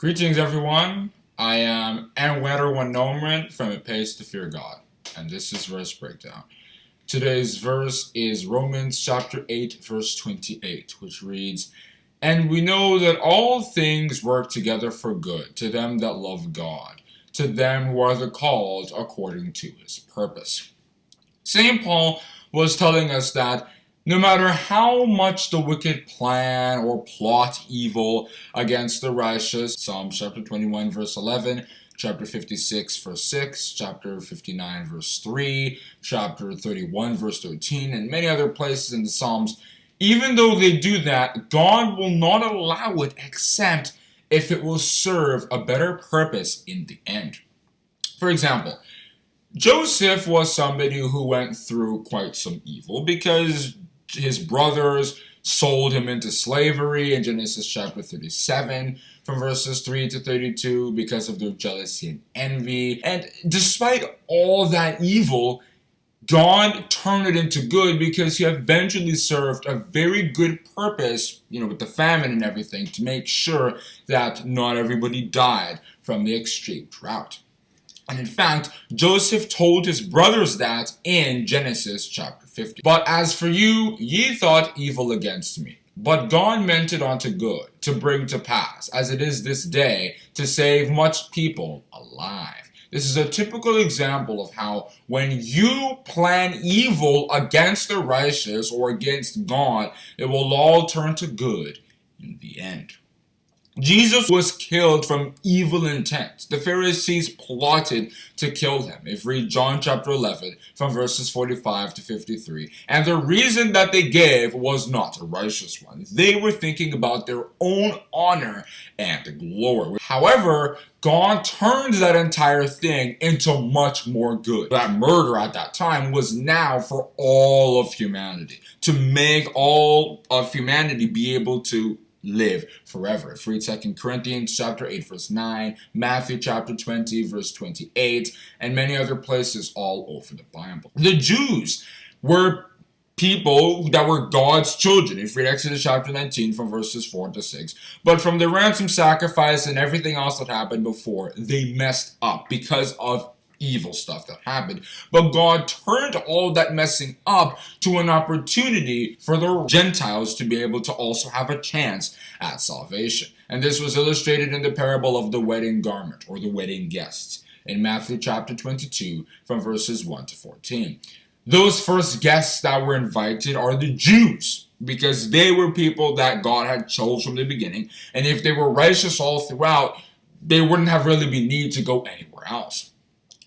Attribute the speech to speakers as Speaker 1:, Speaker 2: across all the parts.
Speaker 1: Greetings, everyone. I am Ewaenruwa Nomaren from It Pays to Fear God, and this is Verse Breakdown. Today's verse is Romans chapter 8, verse 28, which reads, "And we know that all things work together for good, to them that love God, to them who are the called according to his purpose." St. Paul was telling us that no matter how much the wicked plan or plot evil against the righteous, Psalm chapter 21 verse 11, chapter 56 verse 6, chapter 59 verse 3, chapter 31 verse 13, and many other places in the Psalms, even though they do that, God will not allow it except if it will serve a better purpose in the end. For example, Joseph was somebody who went through quite some evil because his brothers sold him into slavery in Genesis chapter 37 from verses 3 to 32 because of their jealousy and envy. And despite all that evil, God turned it into good because he eventually served a very good purpose, with the famine and everything, to make sure that not everybody died from the extreme drought. And in fact, Joseph told his brothers that in Genesis chapter 50. "But as for you, ye thought evil against me. But God meant it unto good, to bring to pass, as it is this day, to save much people alive." This is a typical example of how when you plan evil against the righteous or against God, it will all turn to good in the end. Jesus was killed from evil intent. The Pharisees plotted to kill him. If you read John chapter 11 from verses 45 to 53. And the reason that they gave was not a righteous one. They were thinking about their own honor and glory. However, God turned that entire thing into much more good. That murder at that time was now for all of humanity, to make all of humanity be able to live forever. If you read 2 Corinthians chapter 8 verse 9, Matthew chapter 20 verse 28, and many other places all over the Bible. The Jews were people that were God's children. If you read Exodus chapter 19 from verses 4 to 6. But from the ransom sacrifice and everything else that happened before, they messed up because of evil stuff that happened. But God turned all that messing up to an opportunity for the Gentiles to be able to also have a chance at salvation. And this was illustrated in the parable of the wedding garment, or the wedding guests, in Matthew chapter 22 from verses 1 to 14. Those first guests that were invited are the Jews, because they were people that God had chose from the beginning. And if they were righteous all throughout, they wouldn't have really been need to go anywhere else.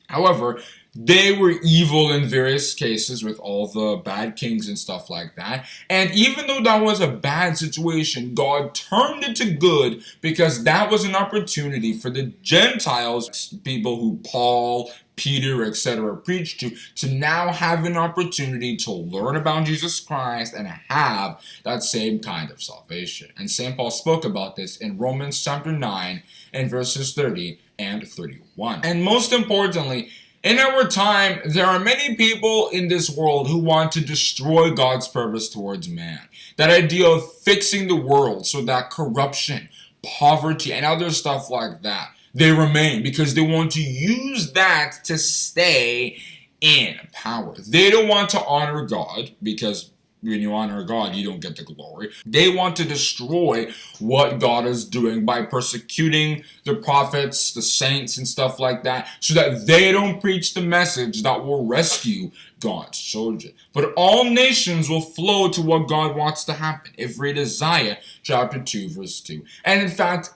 Speaker 1: However, they were evil in various cases with all the bad kings and stuff like that. And even though that was a bad situation, God turned it to good because that was an opportunity for the Gentiles, people who Paul, Peter, etc. preached to now have an opportunity to learn about Jesus Christ and have that same kind of salvation. And St. Paul spoke about this in Romans chapter 9 and verses 30 and 31. And most importantly, in our time, there are many people in this world who want to destroy God's purpose towards man. That idea of fixing the world so that corruption, poverty, and other stuff like that, they remain because they want to use that to stay in power. They don't want to honor God because when you honor God, you don't get the glory. They want to destroy what God is doing by persecuting the prophets, the saints, and stuff like that, so that they don't preach the message that will rescue God's children. But all nations will flow to what God wants to happen. If you read Isaiah chapter 2, verse 2. And in fact,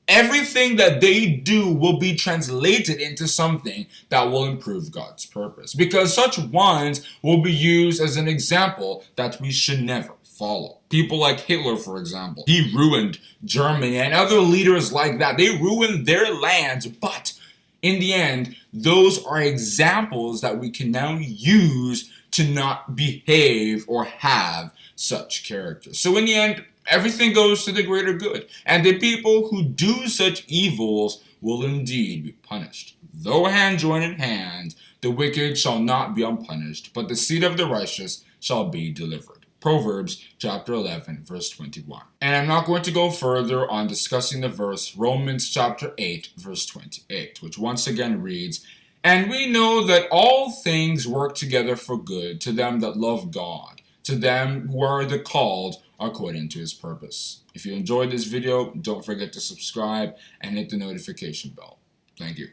Speaker 1: everything that they do will be translated into something that will improve God's purpose. Because such ones will be used as an example that we should never follow. People like Hitler, for example. He ruined Germany and other leaders like that. They ruined their lands, but in the end, those are examples that we can now use to not behave or have such characters. So in the end, everything goes to the greater good, and the people who do such evils will indeed be punished. Though hand join in hand, the wicked shall not be unpunished, but the seed of the righteous shall be delivered. Proverbs chapter 11 verse 21. And I'm not going to go further on discussing the verse Romans chapter 8 verse 28, which once again reads, "And we know that all things work together for good to them that love God, to them who are the called according to his purpose." If you enjoyed this video, don't forget to subscribe and hit the notification bell. Thank you.